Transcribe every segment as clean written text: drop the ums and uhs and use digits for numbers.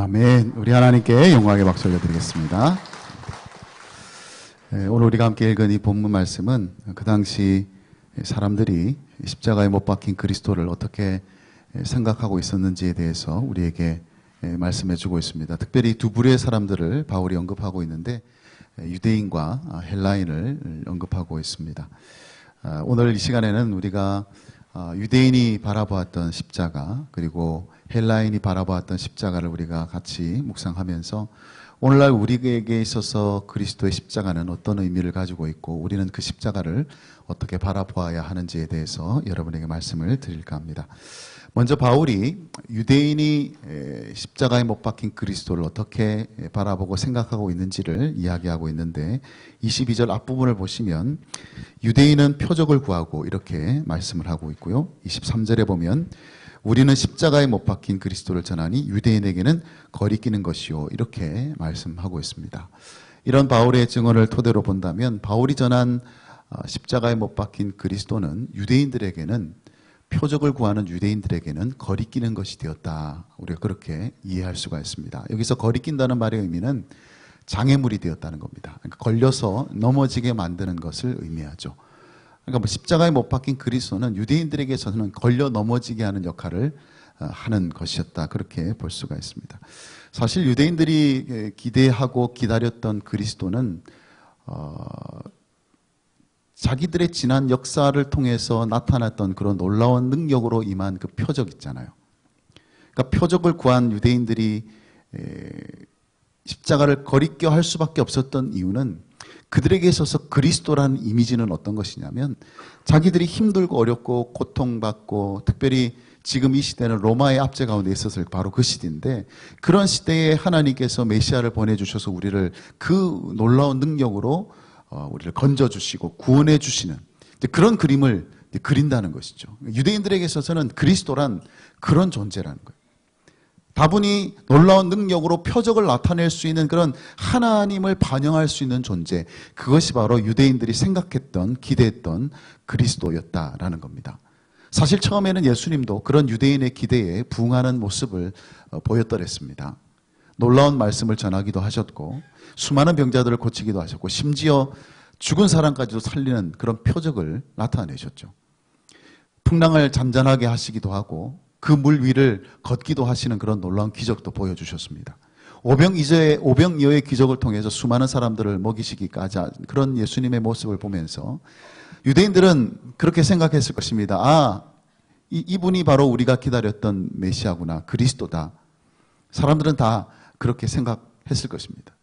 아멘. 우리 하나님께 영광의 박수 올려드리겠습니다. 오늘 우리가 함께 읽은 이 본문 말씀은 그 당시 사람들이 십자가에 못 박힌 그리스도를 어떻게 생각하고 있었는지에 대해서 우리에게 말씀해주고 있습니다. 특별히 두 부류의 사람들을 바울이 언급하고 있는데 유대인과 헬라인을 언급하고 있습니다. 오늘 이 시간에는 우리가 유대인이 바라보았던 십자가, 그리고 헬라인이 바라보았던 십자가를 우리가 같이 묵상하면서 오늘날 우리에게 있어서 그리스도의 십자가는 어떤 의미를 가지고 있고 우리는 그 십자가를 어떻게 바라보아야 하는지에 대해서 여러분에게 말씀을 드릴까 합니다. 먼저 바울이 유대인이 십자가에 못 박힌 그리스도를 어떻게 바라보고 생각하고 있는지를 이야기하고 있는데 22절 앞부분을 보시면 유대인은 표적을 구하고 이렇게 말씀을 하고 있고요. 23절에 보면 우리는 십자가에 못 박힌 그리스도를 전하니 유대인에게는 거리끼는 것이요, 이렇게 말씀하고 있습니다. 이런 바울의 증언을 토대로 본다면 바울이 전한 십자가에 못 박힌 그리스도는 유대인들에게는, 표적을 구하는 유대인들에게는 거리끼는 것이 되었다. 우리가 그렇게 이해할 수가 있습니다. 여기서 거리낀다는 말의 의미는 장애물이 되었다는 겁니다. 그러니까 걸려서 넘어지게 만드는 것을 의미하죠. 그러니까 십자가에 못 박힌 그리스도는 유대인들에게서는 걸려 넘어지게 하는 역할을 하는 것이었다. 그렇게 볼 수가 있습니다. 사실 유대인들이 기대하고 기다렸던 그리스도는 자기들의 지난 역사를 통해서 나타났던 그런 놀라운 능력으로 임한 그 표적 있잖아요. 그러니까 표적을 구한 유대인들이 십자가를 거리껴 할 수밖에 없었던 이유는 그들에게 있어서 그리스도라는 이미지는 어떤 것이냐면 자기들이 힘들고 어렵고 고통받고, 특별히 지금 이 시대는 로마의 압제 가운데 있었을 바로 그 시대인데, 그런 시대에 하나님께서 메시아를 보내주셔서 우리를 그 놀라운 능력으로 우리를 건져주시고 구원해 주시는 그런 그림을 그린다는 것이죠. 유대인들에게 있어서는 그리스도란 그런 존재라는 거예요. 다분히 놀라운 능력으로 표적을 나타낼 수 있는 그런 하나님을 반영할 수 있는 존재, 그것이 바로 유대인들이 생각했던, 기대했던 그리스도였다라는 겁니다. 사실 처음에는 예수님도 그런 유대인의 기대에 부응하는 모습을 보였더랬습니다. 놀라운 말씀을 전하기도 하셨고 수많은 병자들을 고치기도 하셨고 심지어 죽은 사람까지도 살리는 그런 표적을 나타내셨죠. 풍랑을 잔잔하게 하시기도 하고 그 물 위를 걷기도 하시는 그런 놀라운 기적도 보여주셨습니다. 오병이어의 기적을 통해서 수많은 사람들을 먹이시기까지 그런 예수님의 모습을 보면서 유대인들은 그렇게 생각했을 것입니다. 이분이 바로 우리가 기다렸던 메시아구나, 그리스도다. 사람들은 다 그렇게 생각했을 것입니다.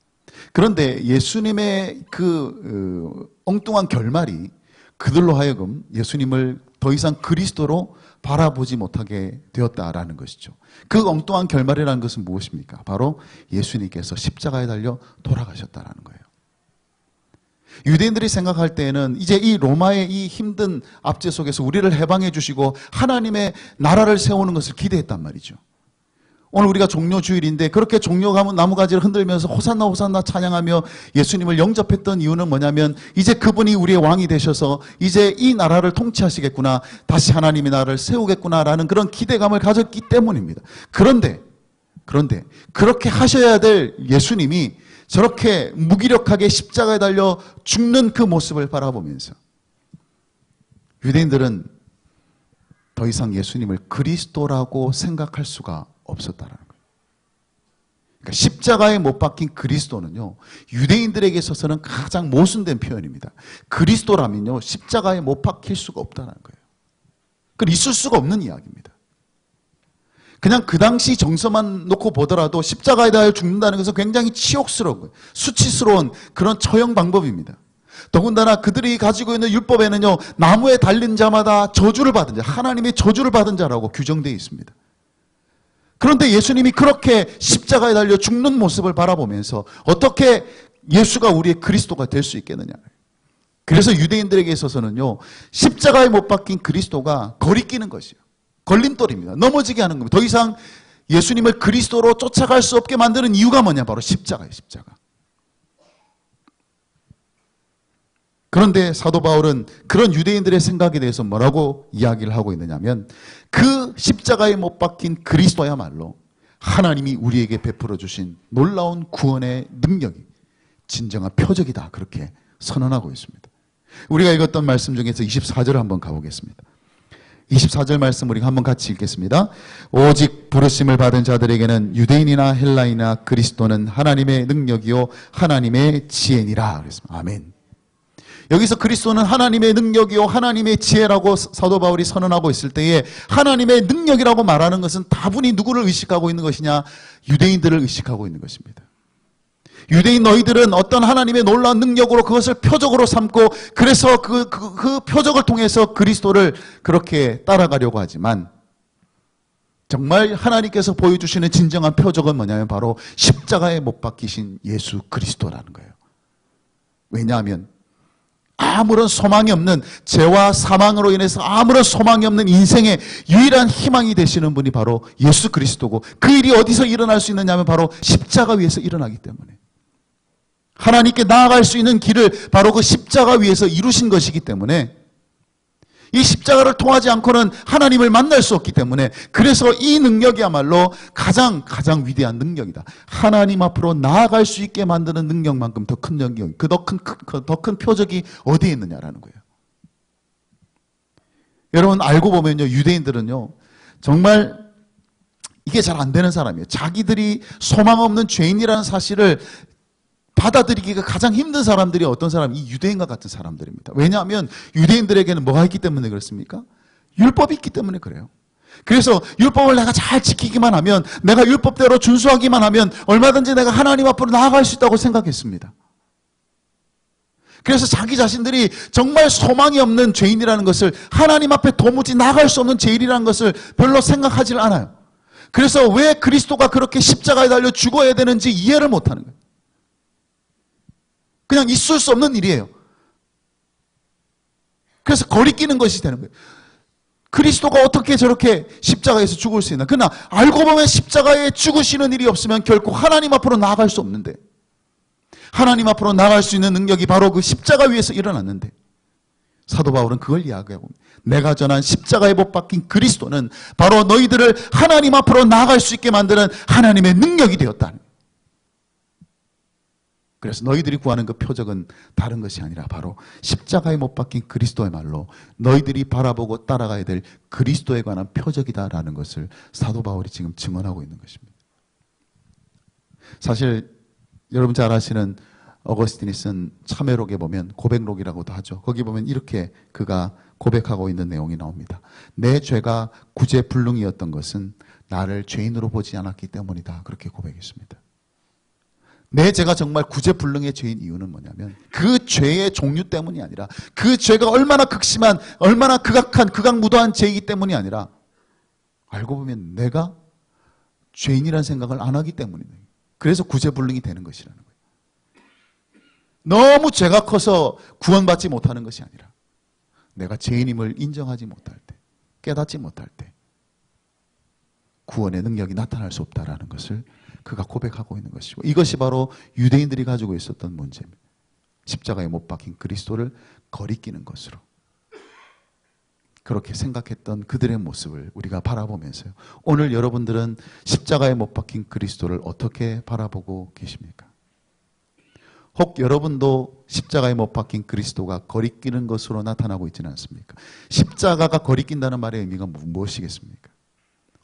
그런데 예수님의 그 엉뚱한 결말이 그들로 하여금 예수님을 더 이상 그리스도로 바라보지 못하게 되었다라는 것이죠. 그 엉뚱한 결말이라는 것은 무엇입니까? 바로 예수님께서 십자가에 달려 돌아가셨다라는 거예요. 유대인들이 생각할 때에는 이제 이 로마의 이 힘든 압제 속에서 우리를 해방해 주시고 하나님의 나라를 세우는 것을 기대했단 말이죠. 오늘 우리가 종료주일인데 그렇게 종려가면 나무가지를 흔들면서 호산나 호산나 찬양하며 예수님을 영접했던 이유는 뭐냐면 이제 그분이 우리의 왕이 되셔서 이제 이 나라를 통치하시겠구나, 다시 하나님의 나라를 세우겠구나라는 그런 기대감을 가졌기 때문입니다. 그런데 그렇게 하셔야 될 예수님이 저렇게 무기력하게 십자가에 달려 죽는 그 모습을 바라보면서 유대인들은 더 이상 예수님을 그리스도라고 생각할 수가 없었다는 거예요. 그러니까 십자가에 못 박힌 그리스도는요, 유대인들에게 있어서는 가장 모순된 표현입니다. 그리스도라면요, 십자가에 못 박힐 수가 없다는 거예요. 그건 있을 수가 없는 이야기입니다. 그냥 그 당시 정서만 놓고 보더라도 십자가에 달려 죽는다는 것은 굉장히 치욕스러운 거예요. 수치스러운 그런 처형 방법입니다. 더군다나 그들이 가지고 있는 율법에는요, 나무에 달린 자마다 저주를 받은 자, 하나님의 저주를 받은 자라고 규정되어 있습니다. 그런데 예수님이 그렇게 십자가에 달려 죽는 모습을 바라보면서 어떻게 예수가 우리의 그리스도가 될 수 있겠느냐. 그래서 유대인들에게 있어서는요, 십자가에 못 박힌 그리스도가 거리끼는 것이에요. 걸림돌입니다. 넘어지게 하는 겁니다. 더 이상 예수님을 그리스도로 쫓아갈 수 없게 만드는 이유가 뭐냐? 바로 십자가예요, 십자가. 그런데 사도 바울은 그런 유대인들의 생각에 대해서 뭐라고 이야기를 하고 있느냐면 그 십자가에 못 박힌 그리스도야말로 하나님이 우리에게 베풀어 주신 놀라운 구원의 능력이 진정한 표적이다. 그렇게 선언하고 있습니다. 우리가 읽었던 말씀 중에서 24절 한번 가보겠습니다. 24절 말씀 우리가 한번 같이 읽겠습니다. 오직 부르심을 받은 자들에게는 유대인이나 헬라이나 그리스도는 하나님의 능력이요 하나님의 지혜니라. 그랬습니다. 아멘. 여기서 그리스도는 하나님의 능력이요 하나님의 지혜라고 사도 바울이 선언하고 있을 때에 하나님의 능력이라고 말하는 것은 다분히 누구를 의식하고 있는 것이냐? 유대인들을 의식하고 있는 것입니다. 유대인 너희들은 어떤 하나님의 놀라운 능력으로 그것을 표적으로 삼고 그래서 그 표적을 통해서 그리스도를 그렇게 따라가려고 하지만 정말 하나님께서 보여주시는 진정한 표적은 뭐냐면 바로 십자가에 못 박히신 예수 그리스도라는 거예요. 왜냐하면 아무런 소망이 없는 죄와 사망으로 인해서 아무런 소망이 없는 인생의 유일한 희망이 되시는 분이 바로 예수 그리스도고 그 일이 어디서 일어날 수 있느냐 하면 바로 십자가 위에서 일어나기 때문에 하나님께 나아갈 수 있는 길을 바로 그 십자가 위에서 이루신 것이기 때문에 이 십자가를 통하지 않고는 하나님을 만날 수 없기 때문에 그래서 이 능력이야말로 가장 위대한 능력이다. 하나님 앞으로 나아갈 수 있게 만드는 능력만큼 더 큰 능력, 더 큰 표적이 어디에 있느냐라는 거예요. 여러분 알고 보면요, 유대인들은요 정말 이게 잘 안 되는 사람이에요. 자기들이 소망 없는 죄인이라는 사실을 받아들이기가 가장 힘든 사람들이 어떤 사람이 이 유대인과 같은 사람들입니다. 왜냐하면 유대인들에게는 뭐가 있기 때문에 그렇습니까? 율법이 있기 때문에 그래요. 그래서 율법을 내가 잘 지키기만 하면 내가 율법대로 준수하기만 하면 얼마든지 내가 하나님 앞으로 나아갈 수 있다고 생각했습니다. 그래서 자기 자신들이 정말 소망이 없는 죄인이라는 것을 하나님 앞에 도무지 나아갈 수 없는 죄인이라는 것을 별로 생각하지 않아요. 그래서 왜 그리스도가 그렇게 십자가에 달려 죽어야 되는지 이해를 못하는 거예요. 그냥 있을 수 없는 일이에요. 그래서 거리끼는 것이 되는 거예요. 그리스도가 어떻게 저렇게 십자가에서 죽을 수 있나? 그러나 알고 보면 십자가에 죽으시는 일이 없으면 결코 하나님 앞으로 나아갈 수 없는데 하나님 앞으로 나아갈 수 있는 능력이 바로 그 십자가 위에서 일어났는데 사도 바울은 그걸 이야기하고 내가 전한 십자가에 못 박힌 그리스도는 바로 너희들을 하나님 앞으로 나아갈 수 있게 만드는 하나님의 능력이 되었다는 거예요. 그래서 너희들이 구하는 그 표적은 다른 것이 아니라 바로 십자가에 못 박힌 그리스도의 말로 너희들이 바라보고 따라가야 될 그리스도에 관한 표적이다라는 것을 사도 바울이 지금 증언하고 있는 것입니다. 사실 여러분 잘 아시는 어거스틴이 쓴 참회록에 보면 고백록이라고도 하죠. 거기 보면 이렇게 그가 고백하고 있는 내용이 나옵니다. 내 죄가 구제불능이었던 것은 나를 죄인으로 보지 않았기 때문이다. 그렇게 고백했습니다. 내 죄가 정말 구제불능의 죄인 이유는 뭐냐면 그 죄의 종류 때문이 아니라 그 죄가 얼마나 극심한 얼마나 극악무도한 죄이기 때문이 아니라 알고 보면 내가 죄인이라는 생각을 안 하기 때문이에요. 그래서 구제불능이 되는 것이라는 거예요. 너무 죄가 커서 구원받지 못하는 것이 아니라 내가 죄인임을 인정하지 못할 때 깨닫지 못할 때 구원의 능력이 나타날 수 없다라는 것을 그가 고백하고 있는 것이고 이것이 바로 유대인들이 가지고 있었던 문제입니다. 십자가에 못 박힌 그리스도를 거리끼는 것으로 그렇게 생각했던 그들의 모습을 우리가 바라보면서요. 오늘 여러분들은 십자가에 못 박힌 그리스도를 어떻게 바라보고 계십니까? 혹 여러분도 십자가에 못 박힌 그리스도가 거리끼는 것으로 나타나고 있지는 않습니까? 십자가가 거리낀다는 말의 의미가 무엇이겠습니까?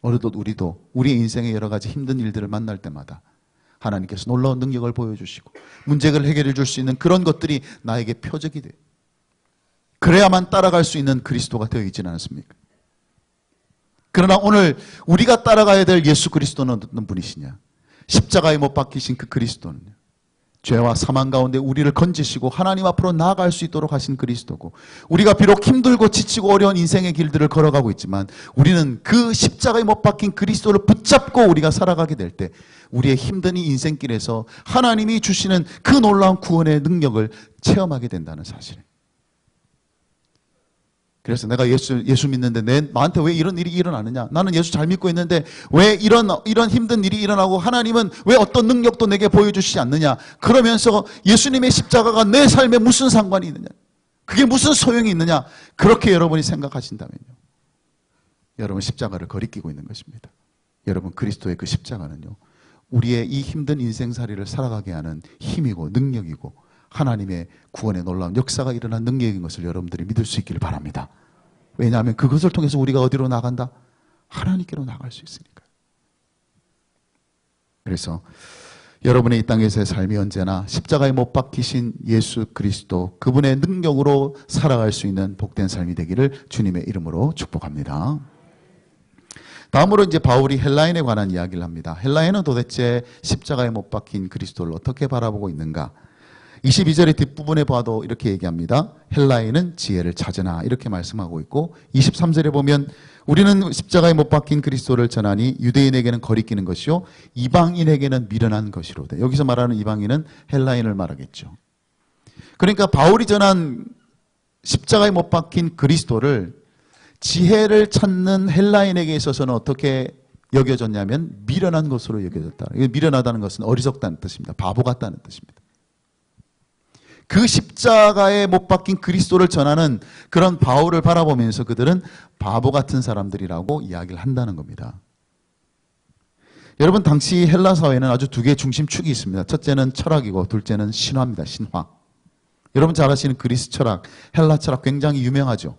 어느덧 우리도 우리의 인생의 여러 가지 힘든 일들을 만날 때마다 하나님께서 놀라운 능력을 보여주시고 문제를 해결해 줄 수 있는 그런 것들이 나에게 표적이 돼요. 그래야만 따라갈 수 있는 그리스도가 되어 있지는 않습니까? 그러나 오늘 우리가 따라가야 될 예수 그리스도는 어떤 분이시냐? 십자가에 못 박히신 그 그리스도는요. 죄와 사망 가운데 우리를 건지시고 하나님 앞으로 나아갈 수 있도록 하신 그리스도고 우리가 비록 힘들고 지치고 어려운 인생의 길들을 걸어가고 있지만 우리는 그 십자가에 못 박힌 그리스도를 붙잡고 우리가 살아가게 될 때 우리의 힘든 이 인생길에서 하나님이 주시는 그 놀라운 구원의 능력을 체험하게 된다는 사실이에요. 그래서 내가 예수 믿는데 나한테 왜 이런 일이 일어나느냐? 나는 예수 잘 믿고 있는데 왜 이런 힘든 일이 일어나고 하나님은 왜 어떤 능력도 내게 보여주시지 않느냐? 그러면서 예수님의 십자가가 내 삶에 무슨 상관이 있느냐? 그게 무슨 소용이 있느냐? 그렇게 여러분이 생각하신다면요. 여러분 십자가를 거리끼고 있는 것입니다. 여러분, 그리스도의 그 십자가는요, 우리의 이 힘든 인생살이를 살아가게 하는 힘이고 능력이고 하나님의 구원의 놀라운 역사가 일어난 능력인 것을 여러분들이 믿을 수 있기를 바랍니다. 왜냐하면 그것을 통해서 우리가 어디로 나간다? 하나님께로 나갈 수 있으니까요. 그래서 여러분의 이 땅에서의 삶이 언제나 십자가에 못 박히신 예수 그리스도, 그분의 능력으로 살아갈 수 있는 복된 삶이 되기를 주님의 이름으로 축복합니다. 다음으로 이제 바울이 헬라인에 관한 이야기를 합니다. 헬라인은 도대체 십자가에 못 박힌 그리스도를 어떻게 바라보고 있는가? 22절의 뒷부분에 봐도 이렇게 얘기합니다. 헬라인은 지혜를 찾으나, 이렇게 말씀하고 있고, 23절에 보면 우리는 십자가에 못 박힌 그리스도를 전하니 유대인에게는 거리끼는 것이요 이방인에게는 미련한 것이로되. 여기서 말하는 이방인은 헬라인을 말하겠죠. 그러니까 바울이 전한 십자가에 못 박힌 그리스도를 지혜를 찾는 헬라인에게 있어서는 어떻게 여겨졌냐면 미련한 것으로 여겨졌다. 미련하다는 것은 어리석다는 뜻입니다. 바보 같다는 뜻입니다. 그 십자가에 못 박힌 그리스도를 전하는 그런 바울을 바라보면서 그들은 바보 같은 사람들이라고 이야기를 한다는 겁니다. 여러분, 당시 헬라 사회는 아주 두 개의 중심축이 있습니다. 첫째는 철학이고 둘째는 신화입니다. 신화. 여러분 잘 아시는 그리스 철학, 헬라 철학 굉장히 유명하죠.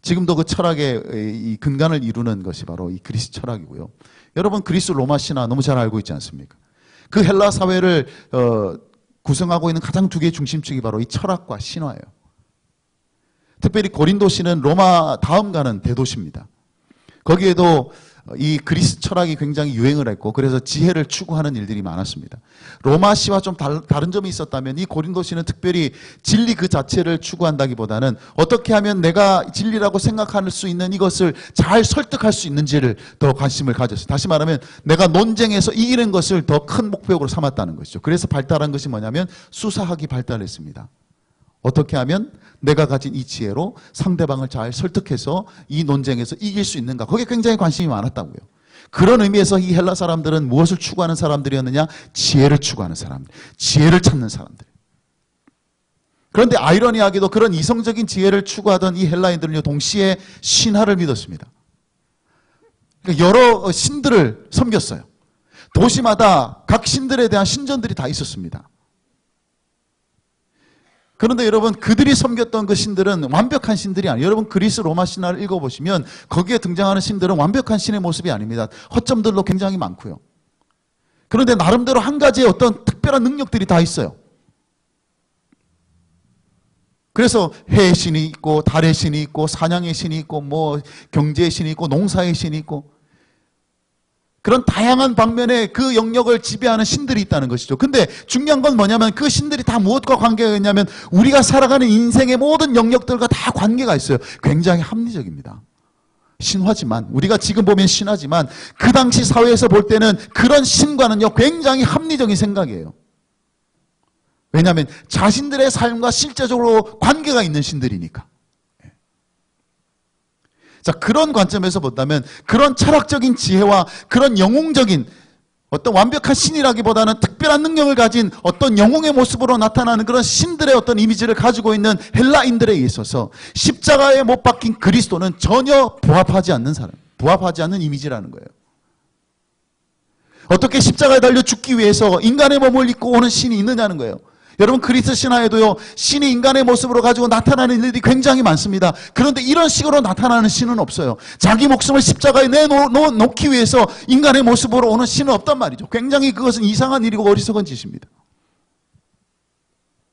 지금도 그 철학의 이 근간을 이루는 것이 바로 이 그리스 철학이고요. 여러분 그리스 로마 신화 너무 잘 알고 있지 않습니까? 그 헬라 사회를 구성하고 있는 가장 두 개의 중심축이 바로 이 철학과 신화예요. 특별히 고린도시는 로마 다음 가는 대도시입니다. 거기에도 이 그리스 철학이 굉장히 유행을 했고, 그래서 지혜를 추구하는 일들이 많았습니다. 로마시와 좀 다른 점이 있었다면 이 고린도시는 특별히 진리 그 자체를 추구한다기보다는 어떻게 하면 내가 진리라고 생각할 수 있는 이것을 잘 설득할 수 있는지를 더 관심을 가졌어요. 다시 말하면 내가 논쟁에서 이기는 것을 더 큰 목표로 삼았다는 것이죠. 그래서 발달한 것이 뭐냐면 수사학이 발달했습니다. 어떻게 하면 내가 가진 이 지혜로 상대방을 잘 설득해서 이 논쟁에서 이길 수 있는가, 거기에 굉장히 관심이 많았다고요. 그런 의미에서 이 헬라 사람들은 무엇을 추구하는 사람들이었느냐? 지혜를 추구하는 사람들, 지혜를 찾는 사람들. 그런데 아이러니하게도 그런 이성적인 지혜를 추구하던 이 헬라인들은요, 동시에 신화를 믿었습니다. 그러니까 여러 신들을 섬겼어요. 도시마다 각 신들에 대한 신전들이 다 있었습니다. 그런데 여러분, 그들이 섬겼던 그 신들은 완벽한 신들이 아니에요. 여러분 그리스 로마 신화를 읽어보시면 거기에 등장하는 신들은 완벽한 신의 모습이 아닙니다. 허점들도 굉장히 많고요. 그런데 나름대로 한 가지의 어떤 특별한 능력들이 다 있어요. 그래서 해의 신이 있고 달의 신이 있고 사냥의 신이 있고 뭐 경제의 신이 있고 농사의 신이 있고, 그런 다양한 방면의 그 영역을 지배하는 신들이 있다는 것이죠. 근데 중요한 건 뭐냐면 그 신들이 다 무엇과 관계가 있냐면 우리가 살아가는 인생의 모든 영역들과 다 관계가 있어요. 굉장히 합리적입니다. 신화지만, 우리가 지금 보면 신화지만 그 당시 사회에서 볼 때는 그런 신과는요 굉장히 합리적인 생각이에요. 왜냐하면 자신들의 삶과 실제적으로 관계가 있는 신들이니까. 자, 그런 관점에서 본다면 그런 철학적인 지혜와 그런 영웅적인 어떤 완벽한 신이라기보다는 특별한 능력을 가진 어떤 영웅의 모습으로 나타나는 그런 신들의 어떤 이미지를 가지고 있는 헬라인들에 있어서 십자가에 못 박힌 그리스도는 전혀 부합하지 않는 사람, 부합하지 않는 이미지라는 거예요. 어떻게 십자가에 달려 죽기 위해서 인간의 몸을 입고 오는 신이 있느냐는 거예요. 여러분 그리스 신화에도요, 신이 인간의 모습으로 가지고 나타나는 일들이 굉장히 많습니다. 그런데 이런 식으로 나타나는 신은 없어요. 자기 목숨을 십자가에 내놓기 위해서 인간의 모습으로 오는 신은 없단 말이죠. 굉장히 그것은 이상한 일이고 어리석은 짓입니다.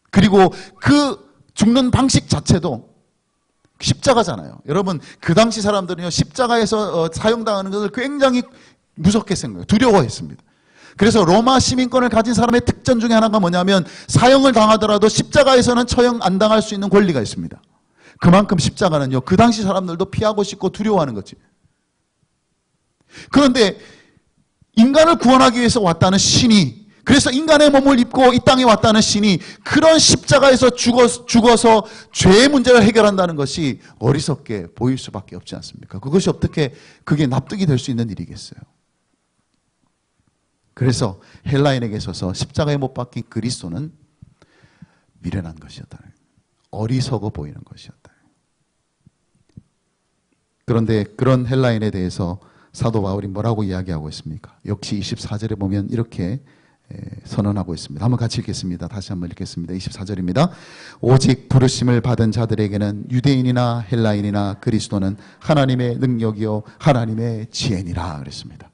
그리고 그 죽는 방식 자체도 십자가잖아요. 여러분 그 당시 사람들은요, 십자가에서 사형당하는 것을 굉장히 무섭게 생각해요. 두려워했습니다. 그래서 로마 시민권을 가진 사람의 특전 중에 하나가 뭐냐면 사형을 당하더라도 십자가에서는 처형 안 당할 수 있는 권리가 있습니다. 그만큼 십자가는요, 그 당시 사람들도 피하고 싶고 두려워하는 거지. 그런데 인간을 구원하기 위해서 왔다는 신이, 그래서 인간의 몸을 입고 이 땅에 왔다는 신이 그런 십자가에서 죽어서 죄의 문제를 해결한다는 것이 어리석게 보일 수밖에 없지 않습니까? 그것이 어떻게 그게 납득이 될 수 있는 일이겠어요? 그래서 헬라인에게 있어서 십자가에 못 박힌 그리스도는 미련한 것이었다. 어리석어 보이는 것이었다. 그런데 그런 헬라인에 대해서 사도 바울이 뭐라고 이야기하고 있습니까? 역시 24절에 보면 이렇게 선언하고 있습니다. 한번 같이 읽겠습니다. 다시 한번 읽겠습니다. 24절입니다. 오직 부르심을 받은 자들에게는 유대인이나 헬라인이나 그리스도는 하나님의 능력이요 하나님의 지혜니라 그랬습니다.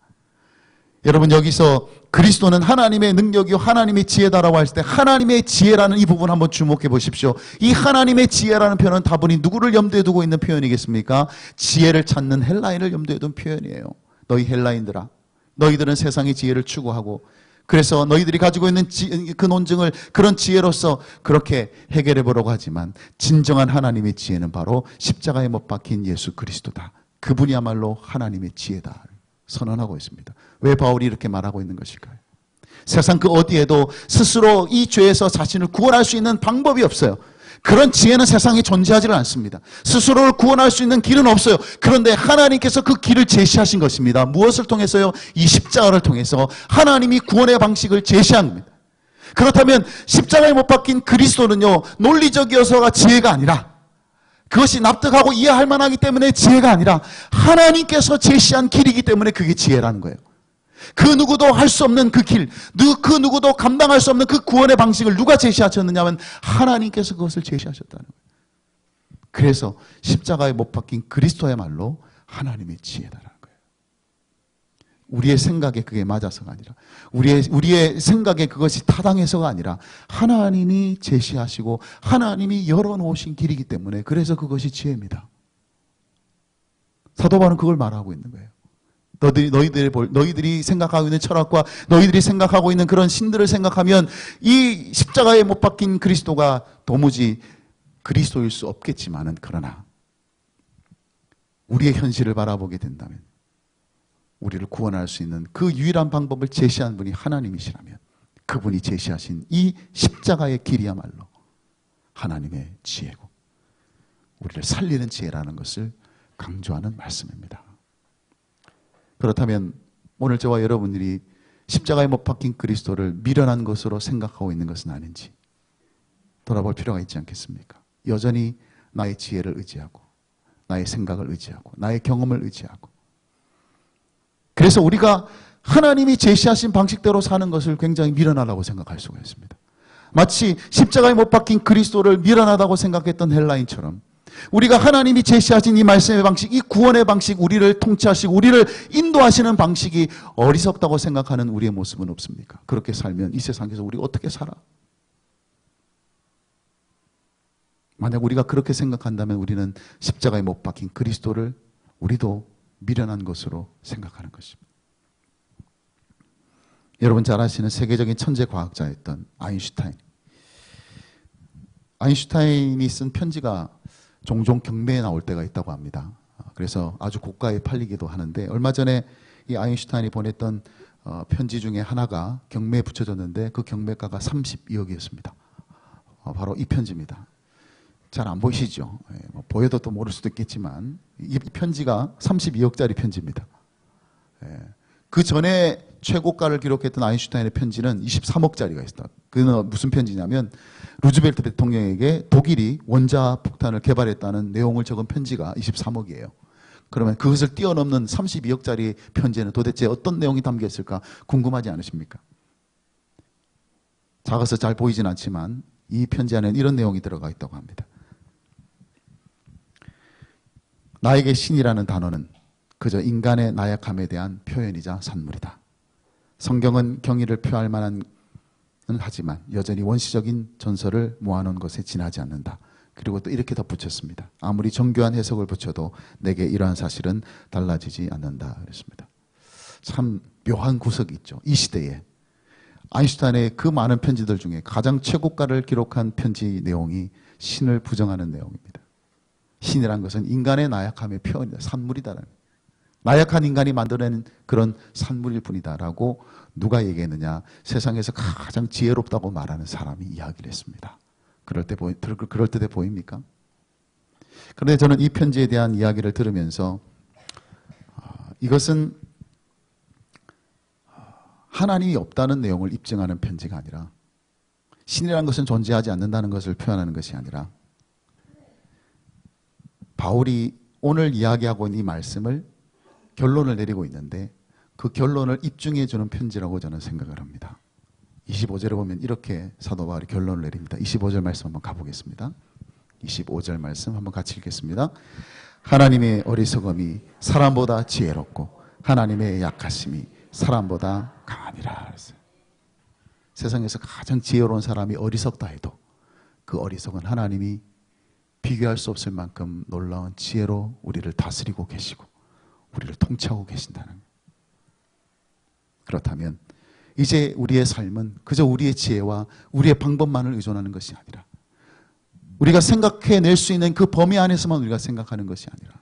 여러분, 여기서 그리스도는 하나님의 능력이요 하나님의 지혜다라고 했을 때 하나님의 지혜라는 이 부분 한번 주목해 보십시오. 이 하나님의 지혜라는 표현은 다분히 누구를 염두에 두고 있는 표현이겠습니까? 지혜를 찾는 헬라인을 염두에 둔 표현이에요. 너희 헬라인들아, 너희들은 세상의 지혜를 추구하고 그래서 너희들이 가지고 있는 그 논증을 그런 지혜로서 그렇게 해결해 보려고 하지만 진정한 하나님의 지혜는 바로 십자가에 못 박힌 예수 그리스도다. 그분이야말로 하나님의 지혜다 선언하고 있습니다. 왜 바울이 이렇게 말하고 있는 것일까요? 세상 그 어디에도 스스로 이 죄에서 자신을 구원할 수 있는 방법이 없어요. 그런 지혜는 세상에 존재하지 않습니다. 스스로를 구원할 수 있는 길은 없어요. 그런데 하나님께서 그 길을 제시하신 것입니다. 무엇을 통해서요? 이 십자가를 통해서 하나님이 구원의 방식을 제시한 겁니다. 그렇다면 십자가에 못 박힌 그리스도는요, 논리적이어서가 지혜가 아니라, 그것이 납득하고 이해할 만하기 때문에 지혜가 아니라 하나님께서 제시한 길이기 때문에 그게 지혜라는 거예요. 그 누구도 할 수 없는 그 길, 그 누구도 감당할 수 없는 그 구원의 방식을 누가 제시하셨느냐 하면 하나님께서 그것을 제시하셨다는 거예요. 그래서 십자가에 못 박힌 그리스도야말로 하나님의 지혜다라는 거예요. 우리의 생각에 그게 맞아서가 아니라, 우리의 생각에 그것이 타당해서가 아니라 하나님이 제시하시고 하나님이 열어놓으신 길이기 때문에 그래서 그것이 지혜입니다. 사도 바울은 그걸 말하고 있는 거예요. 너희들이 생각하고 있는 철학과 너희들이 생각하고 있는 그런 신들을 생각하면 이 십자가에 못 박힌 그리스도가 도무지 그리스도일 수 없겠지만은, 그러나 우리의 현실을 바라보게 된다면 우리를 구원할 수 있는 그 유일한 방법을 제시한 분이 하나님이시라면 그분이 제시하신 이 십자가의 길이야말로 하나님의 지혜고 우리를 살리는 지혜라는 것을 강조하는 말씀입니다. 그렇다면 오늘 저와 여러분들이 십자가에 못 박힌 그리스도를 미련한 것으로 생각하고 있는 것은 아닌지 돌아볼 필요가 있지 않겠습니까? 여전히 나의 지혜를 의지하고 나의 생각을 의지하고 나의 경험을 의지하고, 그래서 우리가 하나님이 제시하신 방식대로 사는 것을 굉장히 미련하다고 생각할 수가 있습니다. 마치 십자가에 못 박힌 그리스도를 미련하다고 생각했던 헬라인처럼 우리가 하나님이 제시하신 이 말씀의 방식, 이 구원의 방식, 우리를 통치하시고 우리를 인도하시는 방식이 어리석다고 생각하는 우리의 모습은 없습니까? 그렇게 살면 이 세상에서 우리가 어떻게 살아? 만약 우리가 그렇게 생각한다면 우리는 십자가에 못 박힌 그리스도를 우리도 미련한 것으로 생각하는 것입니다. 여러분 잘 아시는 세계적인 천재 과학자였던 아인슈타인. 아인슈타인이 쓴 편지가 종종 경매에 나올 때가 있다고 합니다. 그래서 아주 고가에 팔리기도 하는데, 얼마 전에 이 아인슈타인이 보냈던 편지 중에 하나가 경매에 붙여졌는데 그 경매가가 32억이었습니다. 바로 이 편지입니다. 잘 안 보이시죠? 보여도 또 모를 수도 있겠지만 이 편지가 32억짜리 편지입니다. 그 전에 최고가를 기록했던 아인슈타인의 편지는 23억짜리가 있었다. 그는 무슨 편지냐면 루즈벨트 대통령에게 독일이 원자폭탄을 개발했다는 내용을 적은 편지가 23억이에요. 그러면 그것을 뛰어넘는 32억짜리 편지에는 도대체 어떤 내용이 담겨 있을까 궁금하지 않으십니까? 작아서 잘 보이진 않지만 이 편지 안에는 이런 내용이 들어가 있다고 합니다. 나에게 신이라는 단어는 그저 인간의 나약함에 대한 표현이자 산물이다. 성경은 경의를 표할 만한 하지만 여전히 원시적인 전설을 모아놓은 것에 지나지 않는다. 그리고 또 이렇게 덧붙였습니다. 아무리 정교한 해석을 붙여도 내게 이러한 사실은 달라지지 않는다. 그랬습니다. 참 묘한 구석이 있죠. 이 시대에 아인슈타인의 그 많은 편지들 중에 가장 최고가를 기록한 편지 내용이 신을 부정하는 내용입니다. 신이란 것은 인간의 나약함의 표현이다. 산물이다. 나약한 인간이 만들어낸 그런 산물일 뿐이다라고 누가 얘기했느냐? 세상에서 가장 지혜롭다고 말하는 사람이 이야기를 했습니다. 그럴 듯해 보입니까? 그런데 저는 이 편지에 대한 이야기를 들으면서 이것은 하나님이 없다는 내용을 입증하는 편지가 아니라, 신이라는 것은 존재하지 않는다는 것을 표현하는 것이 아니라, 바울이 오늘 이야기하고 있는 이 말씀을 결론을 내리고 있는데 그 결론을 입증해 주는 편지라고 저는 생각을 합니다. 25절에 보면 이렇게 사도 바울이 결론을 내립니다. 25절 말씀 한번 가보겠습니다. 25절 말씀 한번 같이 읽겠습니다. 하나님의 어리석음이 사람보다 지혜롭고 하나님의 약하심이 사람보다 강하니라. 세상에서 가장 지혜로운 사람이 어리석다 해도 그 어리석은 하나님이 비교할 수 없을 만큼 놀라운 지혜로 우리를 다스리고 계시고 우리를 통치하고 계신다는 거예요. 그렇다면 이제 우리의 삶은 그저 우리의 지혜와 우리의 방법만을 의존하는 것이 아니라 우리가 생각해낼 수 있는 그 범위 안에서만 우리가 생각하는 것이 아니라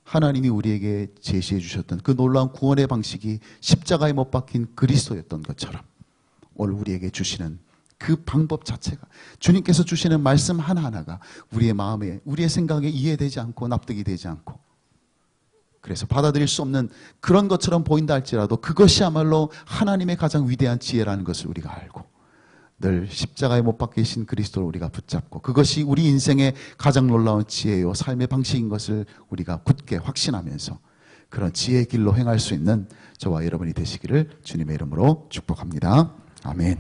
하나님이 우리에게 제시해 주셨던 그 놀라운 구원의 방식이 십자가에 못 박힌 그리스도였던 것처럼 오늘 우리에게 주시는 그 방법 자체가 주님께서 주시는 말씀 하나하나가 우리의 마음에 우리의 생각에 이해되지 않고 납득이 되지 않고 그래서 받아들일 수 없는 그런 것처럼 보인다 할지라도 그것이야말로 하나님의 가장 위대한 지혜라는 것을 우리가 알고 늘 십자가에 못 박히신 그리스도를 우리가 붙잡고 그것이 우리 인생의 가장 놀라운 지혜요 삶의 방식인 것을 우리가 굳게 확신하면서 그런 지혜의 길로 행할 수 있는 저와 여러분이 되시기를 주님의 이름으로 축복합니다. 아멘.